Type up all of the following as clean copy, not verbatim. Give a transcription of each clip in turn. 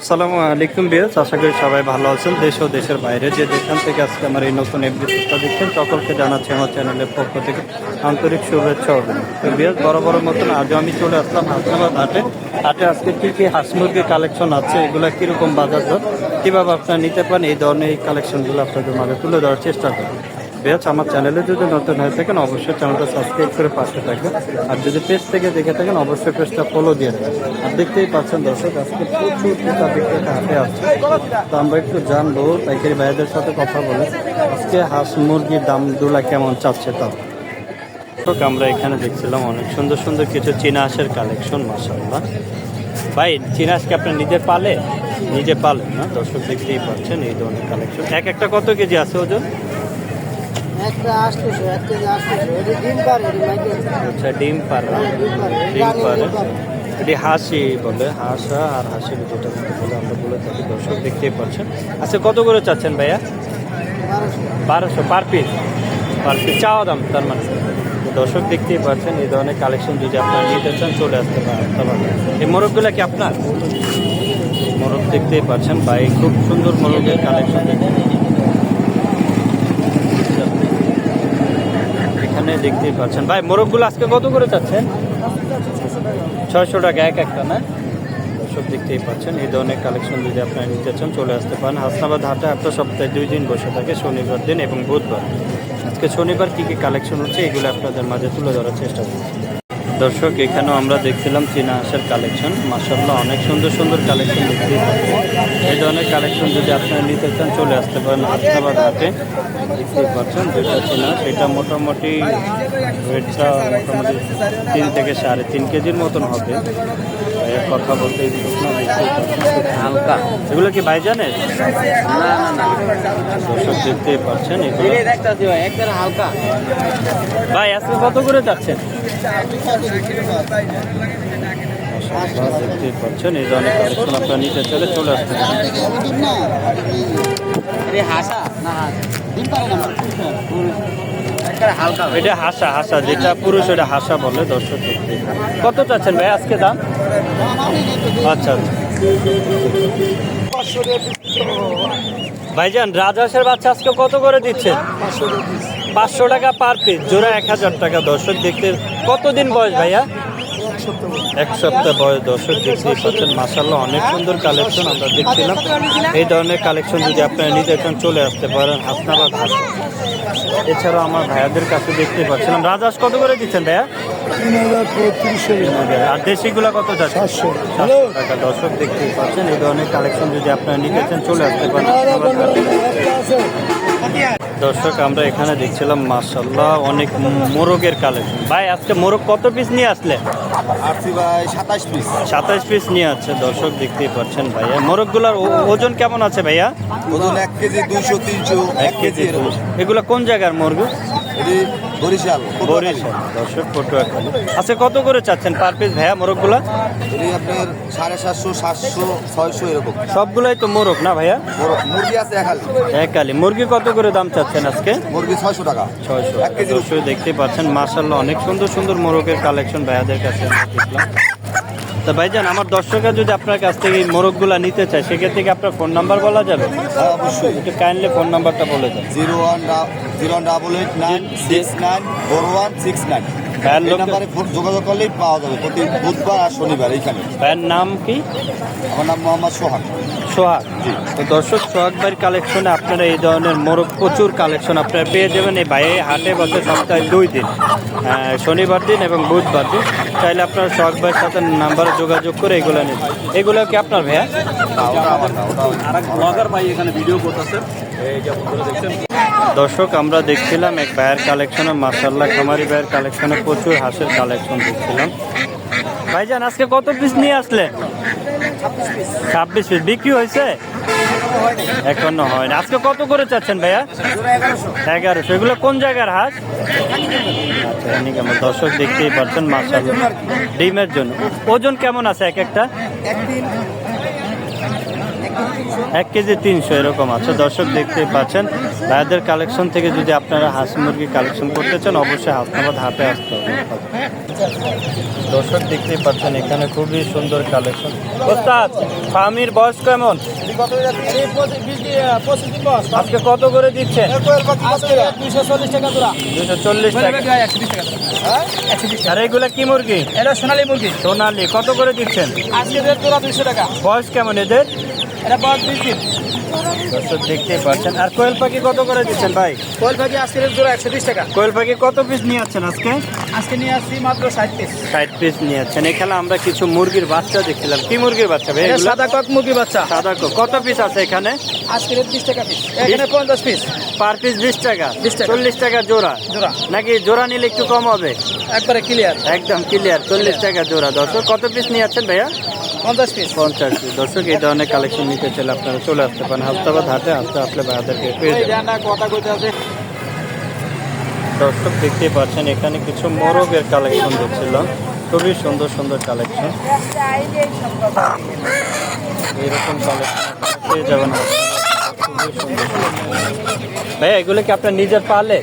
আসসালামু আলাইকুম বিয়াস, আশা করি সবাই ভালো আছেন। দেশ ও দেশের বাইরে যে যেখান থেকে আজকে আমার এই নতুন এপিসোডটা দেখছেন সকলকে জানাচ্ছি আমার চ্যানেলের পক্ষ থেকে আন্তরিক শুভেচ্ছা ও অভিনন্দন। তো বিয়াস, বড় মতন আজও আমি চলে আসলাম হাসনাবাদ হাটে আজকে কী কী হাঁস মুরগির কালেকশন আছে, এগুলো কীরকম বাজার দর, কীভাবে আপনারা নিতে পারেন, এই ধরনের এই কালেকশনগুলো আপনাদের মাঝে তুলে দেওয়ার চেষ্টা করবেন। বিয়াস, আমার চ্যানেলে যদি নতুন হয়ে থাকেন অবশ্যই চ্যানেলটা সাবস্ক্রাইব করে পাশে থাকবেন, আর যদি পেজ থেকে দেখে থাকেন অবশ্যই পেজটা ফলো দিয়ে দেবেন। আর দেখতেই পাচ্ছেন দর্শক, আজকে প্রচুর ক্রেতা বিক্রেতা হাটে আসছে। তো আমরা একটু জানবো পাইকারি ভাইদের সাথে কথা বলে আজকে হাঁস মুরগির দামগুলা কেমন চাচ্ছে। তাও আমরা এখানে দেখছিলাম অনেক সুন্দর সুন্দর কিছু চীনা হাঁসের কালেকশন। মাশাআল্লাহ ভাই, চীনা হাঁস কি আপনি নিজে পালেন না? দর্শক দেখতেই পাচ্ছেন এই ধরনের কালেকশন। একটা কত কেজি আছে ওজন? আচ্ছা, ডিম পারে। এটি হাসি বলে, হাঁসা আর হাসির যেটা বলে আমরা বলে থাকি। দর্শক দেখতেই পাচ্ছেন। আচ্ছা, কত করে চাচ্ছেন ভাইয়া? 1200 পার পিস চাওয়া দাম তার মানে। দর্শক দেখতেই পাচ্ছেন এই ধরনের কালেকশন যদি আপনারা নিতে চান চলে আসতে পারেন। এই মোরগগুলো কি আপনার? মোরগ দেখতেই পাচ্ছেন ভাই, খুব সুন্দর মোরগের কালেকশন এখানে দেখতেই পাচ্ছেন। ভাই, মোরগগুলো আজকে কত করে চাচ্ছেন? 600 টাকা একটা না? দর্শক দেখতেই পাচ্ছেন এই ধরনের কালেকশন যদি আপনারা নিতে চান চলে আসতে পারেন। হাসনাবাদ হাটে আপনার সপ্তাহে 2 দিন বসে থাকে, শনিবার দিন এবং বুধবার। আজকে শনিবার কী কী কালেকশন হচ্ছে এগুলো আপনাদের মাঝে তুলে ধরার চেষ্টা করছি। দর্শক, এখানেও আমরা দেখছিলাম চীনা হাঁসের কালেকশন। মাশাআল্লাহ অনেক সুন্দর সুন্দর কালেকশন দেখতেই পাচ্ছেন। এই ধরনের কালেকশন যদি আপনারা নিতে চান চলে আসতে পারেন হাসনাবাদ হাটে। দেখতেই পাচ্ছেন যেটা চীনা, সেটা মোটামুটি ওয়েটটা মোটামুটি 3 থেকে 3.5 কেজির মতন হবে। কথা বলতে হালকা। এগুলো কি ভাই জানে? না। দর্শক দেখতেই পাচ্ছেন এগুলো হালকা। ভাই, আজকে কত করে যাচ্ছেন? দেখতেই পাচ্ছেন এই ধরনের কালেকশন আপনারা নিতে চলে আসতে পারেন। এটা হাসা যেটা পুরুষ, এটা হাসা বলে। দর্শক কত চাচ্ছেন ভাই আজকে দাম? আচ্ছা ভাইজান, রাজহাঁসের বাচ্চা আজকে কত করে দিচ্ছেন? 500 টাকা পার পিস, জোড়া 1000 টাকা। দর্শক দেখতে কতদিন বয়স ভাইয়া? 1 সপ্তাহ বয়স। দর্শক দেখতেই পাচ্ছেন মাশাআল্লাহ অনেক সুন্দর কালেকশন আমরা দেখছিলাম। এই ধরনের কালেকশন যদি আপনারা নিতে চান চলে আসতে পারেন হাসনাবাদ হাটে। এছাড়াও আমার ভাইয়াদের কাছে দেখতে পাচ্ছিলাম রাজহাঁস কত করে দিচ্ছেন ভাইয়া? 3000। আর দেশিগুলা কত যাচ্ছে? 700 টাকা। দর্শক দেখতেই পাচ্ছেন এই ধরনের কালেকশন যদি আপনারা নিতে চান চলে আসতে পারেন। দর্শক, আমরা এখানে দেখছিলাম মাশাআল্লাহ অনেক মোরগের কালেকশন। ভাই, আজকে মোরগ কত পিস নিয়ে আসলে? 27 পিস নিয়ে আছে। দর্শক দেখতেই পাচ্ছেন ভাইয়া, মোরগগুলার ওজন কেমন আছে ভাইয়া? ওজন 1 কেজি 200 300 1 কেজি। এগুলো কোন জায়গার মুরগি? বরিশাল। দর্শক পটুয়াখালী। আচ্ছা, কত করে চাচ্ছেন পার পিস ভাইয়া মোরগগুলা? আপনার 750 700 600 এরকম। সবগুলাই তো মোরগ না ভাইয়া? মুরগি আছে একালি। মুরগি কত করে দাম চাচ্ছেন আজকে? মুরগি 600 টাকা 600 1 কেজি। দেখতেই পাচ্ছেন মাশাআল্লাহ অনেক সুন্দর সুন্দর মোরগের কালেকশন ভাইয়াদের কাছে দেখলাম। তো ভাইজান, আমার দর্শকরা যদি আপনার কাছ থেকে এই মোরগগুলা নিতে চায় সেক্ষেত্রে কি আপনার ফোন নাম্বার বলা যাবে? অবশ্যই। একটু কাইন্ডলি ফোন নাম্বারটা বলে দেন। 01889694169। এই নাম্বারে যোগাযোগ করলেই পাওয়া যাবে প্রতি বুধবার আর শনিবার এইখানে। ভাইয়ের নাম কি? আমার নাম মোহাম্মদ সোহাগ। জি। তো দর্শক, সোহাগ ভাইয়ের কালেকশনে আপনারা এই ধরনের মোরগ প্রচুর কালেকশন আপনারা পেয়ে যাবেন। এই ভাই হাটে বসে সপ্তাহে 2 দিন, শনিবার দিন এবং বুধবার দিন। চাইলে আপনারা সোহাগ ভাইয়ের সাথে নাম্বারে যোগাযোগ করে এগুলো নিন। এগুলো কি আপনার ভাইয়া? দর্শক, আমরা দেখছিলাম এক ভাইয়ের কালেকশনে মাশাআল্লাহ খামারি ভাইয়ের কালেকশনে প্রচুর হাঁসের কালেকশন দেখছিলাম। ভাইজান, আজকে কত পিস নিয়ে আসলেন? 26 পিস। বিক্রি হয়েছে? এখনো হয়নি। আজকে কত করে চাচ্ছেন ভাইয়া? 1100। এগুলো কোন জায়গার হাঁস? আচ্ছা, দর্শক দেখতেই পাচ্ছেন মাশাআল্লাহ ডিমের জন্য। ওজন কেমন আছে একটা? 1 কেজি 300 এরকম আছে। দর্শক দেখতেই পাচ্ছেন ভাইয়াদের কালেকশন থেকে যদি আপনারা হাঁস মুরগি কালেকশন করতে চান অবশ্যই হাসনাবাদ হাটে আসতে হবে। দর্শক দেখতেই পাচ্ছেন এখানে খুবই সুন্দর কালেকশন। ওস্তাদ ফার্মির বয়স কেমন? আজকে কত করে দিচ্ছেন? 240 টাকা জোড়া। 240 টাকা। 120 টাকা জোড়া। আর এগুলা কি মুরগি? এটা সোনালী মুরগি। সোনালি কত করে দিচ্ছেন? আজকে রেট জোড়া 200 টাকা। বয়স কেমন এদের? এটা বয়স 20 দিন। দর্শক দেখতেই পাচ্ছেন। আর কোয়েল পাখি কত করে দিচ্ছেন ভাই? কোয়েল পাখি আজকে রেট জোড়া 120 টাকা। কোয়েল পাখি কত পিস নিয়ে যাচ্ছেন আজকে? আজকে নিয়ে আসছি মাত্র 60 পিস। 60 পিস নিয়ে যাচ্ছেন। এখানে আমরা কিছু মুরগির বাচ্চা দেখছিলাম। কি মুরগির বাচ্চা ভাই এটা এগুলো? সাদা কক মুরগি বাচ্চা। সাদা কত পিস আছে এখানে? আজকে রেট 20 টাকা পিস। এখানে 50 পিস। পার পিস 20 টাকা। 20 টাকা। 40 টাকা জোড়া জোড়া। নাকি জোড়া নিলে একটু কম হবে? একবারে ক্লিয়ার। একদম ক্লিয়ার 40 টাকা জোড়া। দর্শক কত পিস নিয়ে যাচ্ছেন ভাইয়া? 50 পিস। 50 পিস। দর্শক এই ধরনের কালেকশন নিতে চাইলে আপনারা চলে আসতে পারেন হাসনাবাদ হাটে। আসলে ভাইয়াদেরকে পেয়ে যাবেন। কথা কইতে আছে। দর্শক দেখতেই পাচ্ছেন এখানে কিছু মোরগের কালেকশন দেখছিলাম। খুবই সুন্দর সুন্দর কালেকশন। এরকম কালেকশন পেয়ে যাবেন। খুবই সুন্দর ভাইয়া এগুলো কি আপনার নিজের পালে?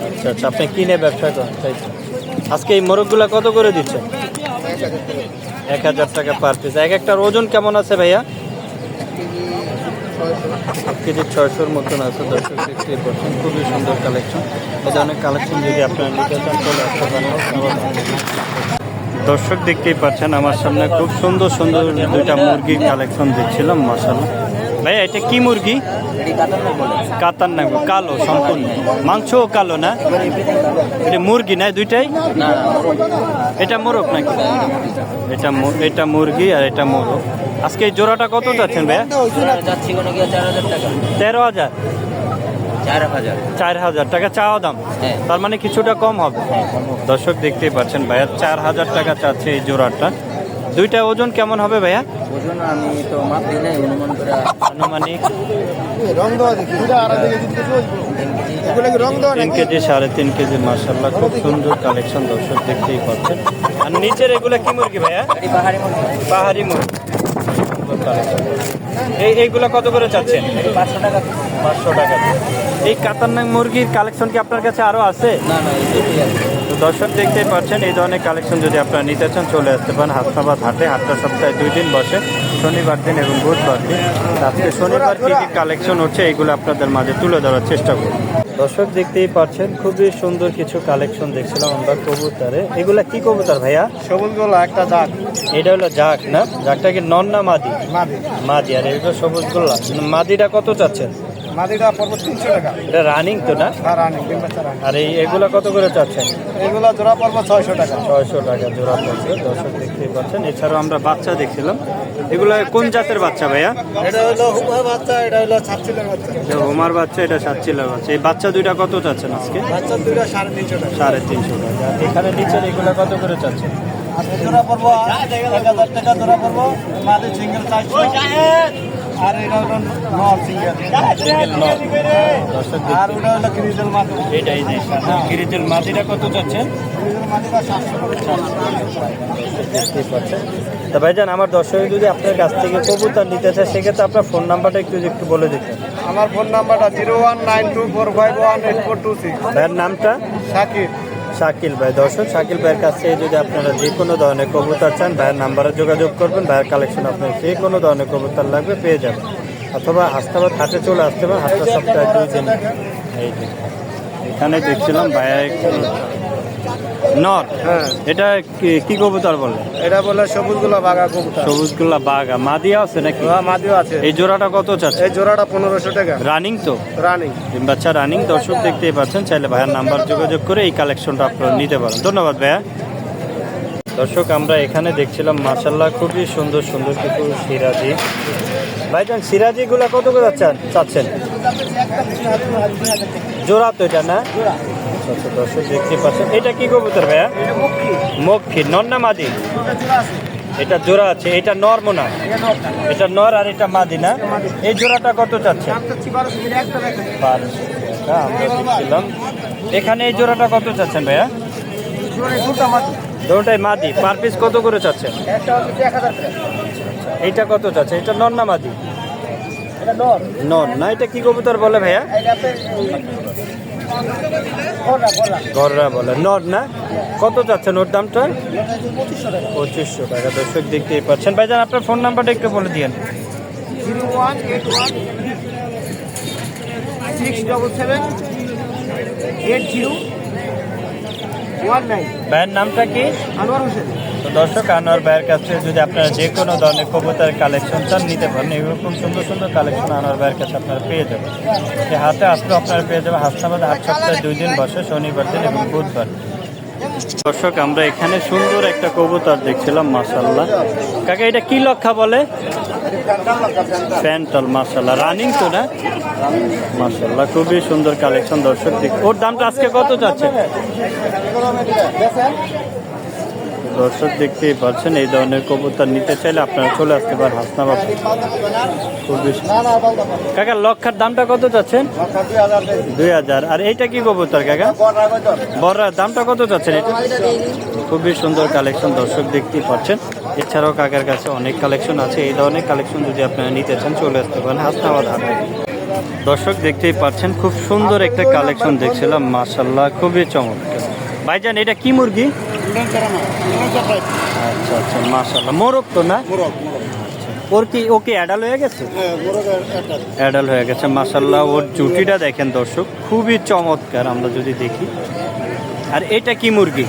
আচ্ছা আচ্ছা, আপনি কিনে ব্যবসা করেন তাই তো? আজকে এই মোরগগুলো কত করে দিচ্ছেন? 1000 টাকা পার পিস। এক একটার ওজন কেমন আছে ভাইয়া? 1 কেজি 600-র মতন আছে। দর্শক দেখতে পাচ্ছেন খুবই সুন্দর কালেকশন। এই ধরনের কালেকশন যদি আপনারা নিতে চান চলে আসতে পারেন। দর্শক দেখতেই পাচ্ছেন আমার সামনে খুব সুন্দর সুন্দর দুইটা মুরগির কালেকশন দেখছিলাম। মাশাআল্লাহ ভাইয়া এটা কি মুরগি? কাতার নাক কালো সম্পূর্ণ, মাংসও কালো না? এটা মুরগি না দুইটাই? এটা মোরগ নাকি? এটা মুরগি আর এটা মোরগ। আজকে এই জোড়াটা কত যাচ্ছেন ভাইয়া? 13,000 4,000 টাকা চাওয়া দাম। তার মানে কিছুটা কম হবে। দর্শক দেখতেই পাচ্ছেন ভাইয়া 4,000 টাকা চাচ্ছে এই জোড়াটা। দুইটা ওজন কেমন হবে ভাইয়া? ওজন আমি তো মাপ দিই নাই, অনুমান করে আনুমানিক রং দেওয়া দেখি। 3 কেজি 3.5 কেজি। মাশাআল্লাহ খুব সুন্দর কালেকশন দর্শক দেখতেই পাচ্ছেন। আর নিচের এগুলা কি মুরগি ভাইয়া? পাহাড়ি মুরগি। পাহাড়ি মুরগি। সুন্দর কালেকশন। এইগুলা কত করে চাচ্ছেন? 500 টাকা। 500 টাকা। এই কাতারনাক মুরগির কালেকশন কি আপনার কাছে আরো আছে? না এই দুটোই আছে। তো দর্শক দেখতেই পাচ্ছেন এই ধরনের কালেকশন যদি আপনারা নিতে চান চলে আসতে পারেন হাসনাবাদ হাটে। হাটটা সপ্তাহে 2 দিন বসে, শনিবার দিন এবং বুধবার দিন। আজকে শনিবার কী কী কালেকশন হচ্ছে এইগুলো আপনাদের মাঝে তুলে ধরার চেষ্টা করব। দর্শক দেখতেই পাচ্ছেন খুবই সুন্দর কিছু কালেকশন দেখছিলাম আমরা কবুতরে। এগুলা কি কবুতর ভাইয়া? সবুজ গোলা একটা জাত। এটা হলো জাক না? জাকটা কি নর না মাদি? মাদি। আর এটা সবুজ গোল্লা। মাদিটা কত চাচ্ছেন? মাদিটা পড়বে 300 টাকা। এটা রানিং তো না? রানিং ডিম বাচ্চা রানিং। আর এগুলা কত করে চাচ্ছেন? এগুলা জোড়া পড়বে 600 টাকা। 600 টাকা জোড়া পড়ছে। দর্শক দেখতেই পাচ্ছেন। এছাড়াও আমরা বাচ্চা দেখছিলাম। এগুলো কোন জাতের বাচ্চা ভাইয়া? এটা হলো হুমার বাচ্চা, এটা হলো ছাপচিলের বাচ্চা। এটা হোমার বাচ্চা, এটা সাতচিলার বাচ্চা। এই বাচ্চা দুইটা কত চাচ্ছেন আজকে? বাচ্চা দুইটা 350 টাকা। 350 টাকা। আর এখানে নিচের এগুলো কত করে চাচ্ছেন? আজকে জোড়া পড়বো 1000 টাকা জোড়া পড়বো। মাদি সিঙ্গেল 400। আর এটা হলো নর সিঙ্গেল। দর্শক আর ওটা হলো গ্রিজেল মাদি। এটাই যে গিরিজেল মাদিটা কত চাচ্ছেন? গ্রিজেল মাদিটা 700 টাকা। দেখতেই পাচ্ছেন। তা ভাইজান আমার দর্শক যদি আপনার কাছ থেকে কবুতর নিতে চায় সেক্ষেত্রে আপনার ফোন নাম্বারটা একটু বলে দিতেন। আমার ফোন নাম্বারটা 01924518426। ভাইয়ের নামটা? শাকিব। শাকিল ভাই। দর্শক শাকিল ভাইয়ের কাছ থেকে যদি আপনারা যে কোনো ধরনের কবুতর চান ভাইয়ের নাম্বারে যোগাযোগ করবেন। ভাইয়ের কালেকশন আপনার যে কোনো ধরনের কবুতর লাগবে পেয়ে যাবেন। অথবা হাসনাবাদ হাটে চলে আসতে পারেন। হাটটা সপ্তাহে 2 দিন। এই যে এখানে দেখছিলাম ভাইয়া নর। হ্যাঁ এটা কি কবুতর বলে? এটা বলে সবুজগুলা বাঘা কবুতর। সবুজগুলা বাঘা। মাদিয়া আছে নাকি? মাদিও আছে। এই জোড়াটা কত চাচ্ছে? এই জোড়াটা 1500 টাকা। রানিং তো? রানিং। ডিম বাচ্চা রানিং। দর্শক দেখতেই পাচ্ছেন। চাইলে ভাইয়ের নাম্বার যোগাযোগ করে এই কালেকশনটা আপনারা নিতে পারেন। ধন্যবাদ ভাইয়া। দর্শক আমরা এখানে দেখছিলাম মাশাআল্লাহ খুবই সুন্দর সুন্দর কিছু সিরাজি। ভাইজান সিরাজিগুলা কত করে চাচ্ছেন? জোড়া তো এটা না? আচ্ছা দর্শক দেখতেই পাচ্ছেন। এটা কি কবুতর ভাইয়া? মক্ষী। নর না মাদি? এটা জোড়া আছে। এটা নর মনে হয়। এটা নর আর এটা মাদি না? এই জোড়াটা কত চাচ্ছেন? 1200 টাকা আমরা দেখছিলাম। এখানে এই জোড়াটা কত চাচ্ছেন ভাইয়া? দুটোটাই মাদি। পার পিস কত করে চাচ্ছেন? এইটা কত চাচ্ছে? এটা নর না মাদি? এটা নর। নর না? এটা কি কবুতর বলে ভাইয়া? এটাতে গলা গলা গররা বলে। নর না? কত চাচ্ছেন ওর দামটা? 2500 টাকা। 2500 টাকা। দর্শক দেখতেই পাচ্ছেন। ভাইজান আপনার ফোন নাম্বারটা একটু বলে দিয়েন। 0181 677 8019। ভাইয়ের নামটা কি? আনোয়ার হোসেন। তো দর্শক, আনোয়ার ভাইয়ের কাছে যদি আপনারা যে কোনো ধরনের কবুতরের কালেকশন চান নিতে পারেন। এরকম সুন্দর সুন্দর কালেকশন আনোয়ার ভাইয়ের কাছে আপনারা পেয়ে যাবেন। এই হাতে আসলে আপনারা পেয়ে যাবেন হাসনাবাদ হাট সপ্তাহে 2 দিন বসে, শনিবার দিন এবং বুধবার। দর্শক, আমরা এখানে সুন্দর একটা কবুতর দেখছিলাম, মাশাআল্লাহ। কাকা এটা কি লক্ষা বলে? ফ্যান্টল। মাশাআল্লাহ, রানিং তো না? মাশাআল্লাহ, খুবই সুন্দর কালেকশন। দর্শক ওর দামটা আজকে কত যাচ্ছে? দর্শক দেখতেই পাচ্ছেন, এই ধরনের কবুতর নিতে চাইলে আপনারা চলে আসতে পারেন হাসনাবাদ। খুবই কাকা লক্ষার দামটা কত চাচ্ছেন? 2000। আর এইটা কি কবুতর কাকা? বড়ার দামটা কত চাচ্ছেন এটা? খুবই সুন্দর কালেকশন। দর্শক দেখতেই পাচ্ছেন। এছাড়াও কাকার কাছে অনেক কালেকশন আছে। এই ধরনের কালেকশন যদি আপনারা নিতে চান চলে আসতে পারেন হাসনাবাদ হাটে। দর্শক দেখতেই পাচ্ছেন, খুব সুন্দর একটা কালেকশন দেখছিলাম, মাশাআল্লাহ, খুবই চমৎকার। ভাইজান এটা কি মুরগি? আচ্ছা আচ্ছা, মাশাআল্লাহ, মোরগ তো না? ওর কি ওকে অ্যাডাল হয়ে গেছে? অ্যাডাল হয়ে গেছে, মাশাআল্লাহ। ওর জুটিটা দেখেন দর্শক, খুবই চমৎকার। আমরা যদি দেখি, আর এটা কি মুরগি?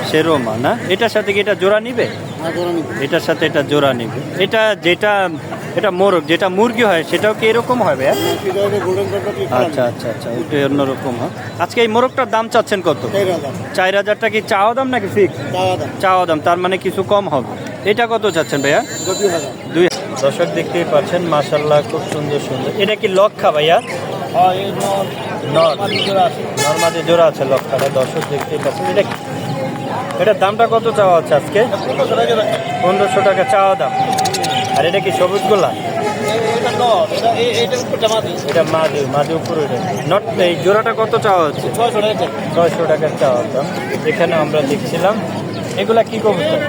শেরোমা না? এটার সাথে কি এটা জোড়া নিবে? এটার সাথে এটা জোড়া নিবে। এটা এটা মোরগ, যেটা মুরগি হয় সেটাও কি এরকম হবে? আচ্ছা আচ্ছা আচ্ছা, ওটা অন্যরকম হয়। আজকে এই মোরগটার দাম চাচ্ছেন কত? 4000 টাকা। কি চাওয়া দাম নাকি ফিক্স? চাওয়া দাম, তার মানে কিছু কম হবে। এটা কত চাচ্ছেন ভাইয়া? 2000। দর্শক দেখতেই পাচ্ছেন, মাশাআল্লাহ, খুব সুন্দর সুন্দর। এটা কি লক্ষা ভাইয়া? নর্মাদি জোড়া আছে লক্ষাটা। দর্শক দেখতেই পাচ্ছেন। এটার দামটা কত চাওয়া হচ্ছে আজকে? 1500 টাকা চাওয়া দাম। আর এটা কি সবুজ গোলা? এটা মাঝে উপরে নট। এই জোড়াটা কত চাওয়া হচ্ছে? 600 টাকার চাওয়া দাম। এখানে আমরা দেখছিলাম এগুলা কি কবুতর?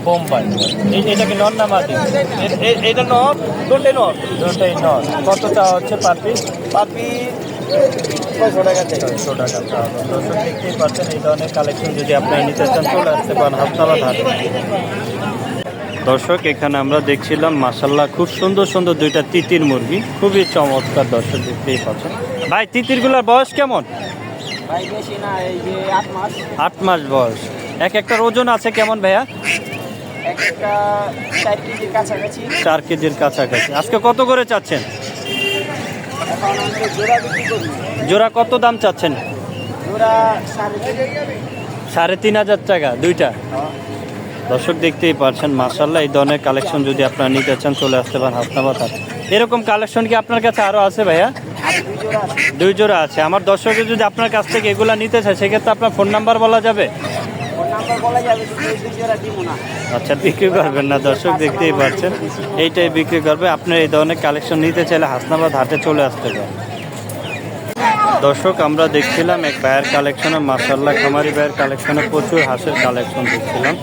বোম্বাই। এটা কি নর না মাদি? এটা নর, দুটোই নর। দুটোই নর। কত চাওয়া হচ্ছে পার পিস? 600 টাকা। 600 টাকা চাওয়া দাম। দর্শক দেখতেই পাচ্ছেন, এই ধরনের কালেকশন যদি আপনারা নিতে চান চলে আসতে পারেন হাসনাবাদ হাটে। দর্শক এখানে আমরা দেখছিলাম, মাশাআল্লাহ, খুব সুন্দর সুন্দর দুইটা তিতির মুরগি, খুবই চমৎকার। দর্শক দেখতেই পাচ্ছেন। ভাই তিতিরগুলোর বয়স কেমন? ভাই বেশি না, এই যে 8 মাস। 8 মাস বয়স। এক একটার ওজন আছে কেমন ভাইয়া? একটা 4 কেজির কাছাকাছি। 4 কেজির কাছাকাছি। আজকে কত করে চাচ্ছেন? এখন আমরা জোড়া বিক্রি করি। জোড়া কত দাম চাচ্ছেন? জোড়া 3500 টাকা দুইটা। দর্শক দেখতেই পাচ্ছেন, মাশাআল্লাহ, এই ধরনের কালেকশন যদি আপনারা নিতে চান চলে আসতে পারেন হাসনাবাদ হাটে। এরকম কালেকশন কি আপনার কাছে আরো আছে ভাইয়া? 2 জোড়া আছে। আমার দর্শকের যদি আপনার কাছ থেকে এগুলা নিতে চায় সেক্ষেত্রে আপনার ফোন নাম্বার বলা যাবে? ফোন নাম্বার বলা যাবে, কিন্তু 2 জোড়া দিব না। আচ্ছা, বিক্রি করবেন না। দর্শক দেখতেই পাচ্ছেন, এইটাই বিক্রি করবে। আপনার এই ধরনের কালেকশন নিতে চাইলে হাসনাবাদ হাটে চলে আসতে পারেন। দর্শক আমরা দেখছিলাম এক ভাইয়ের কালেকশনে, মাশাআল্লাহ, খামারি ভাইয়ের কালেকশনে প্রচুর হাঁসের কালেকশন দেখছিলাম।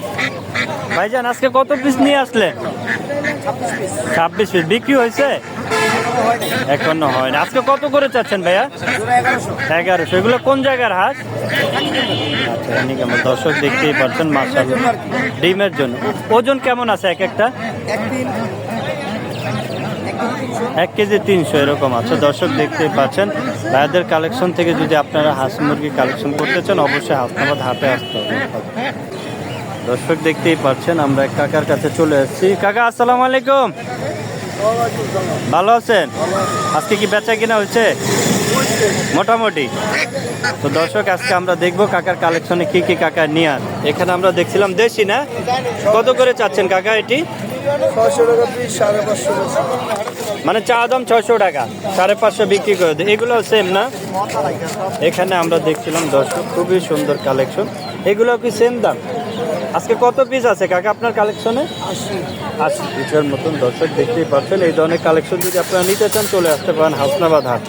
ভাইজান আজকে কত পিস নিয়ে আসলেন? 26 পিস। বিক্রি হয়েছে? এখনো হয়নি। আজকে কত করে চাচ্ছেন ভাইয়া? 1100। এগুলো কোন জায়গার হাঁস? আচ্ছা, আমার দর্শক দেখতেই পাচ্ছেন, মাশাআল্লাহ, ডিমের জন্য। ওজন কেমন আছে এক একটা? 1 কেজি 300 এরকম আছে। দর্শক দেখতেই পাচ্ছেন, ভাইয়াদের কালেকশন থেকে যদি আপনারা হাঁস মুরগি কালেকশন করতে চান অবশ্যই হাসনাবাদ হাটে আসতে হবে। দর্শক দেখতেই পাচ্ছেন, আমরা এক কাকার কাছে চলে এসেছি। কাকা আসসালামু আলাইকুম। ভালো আছেন? আজকে কি বেচা কিনা হচ্ছে? মোটামুটি। তো দর্শক আজকে আমরা দেখবো কাকার কালেকশনে কি কি কাকা নিয়ে আস। এখানে আমরা দেখছিলাম দেশি না? কত করে চাচ্ছেন কাকা এটি? 600 টাকা পিস, 550 মানে চা দাম 600 টাকা, 550 বিক্রি করে দেয়। এগুলো সেম না? এখানে আমরা দেখছিলাম দর্শক, খুবই সুন্দর কালেকশন। এগুলো কি সেম দাম? আজকে কত পিস আছে কাকা আপনার কালেকশনে? 80 পিসের মতন। দর্শক দেখতেই পাচ্ছেন, এই ধরনের কালেকশন যদি আপনারা নিতে চান চলে আসতে পারেন হাসনাবাদ হাট।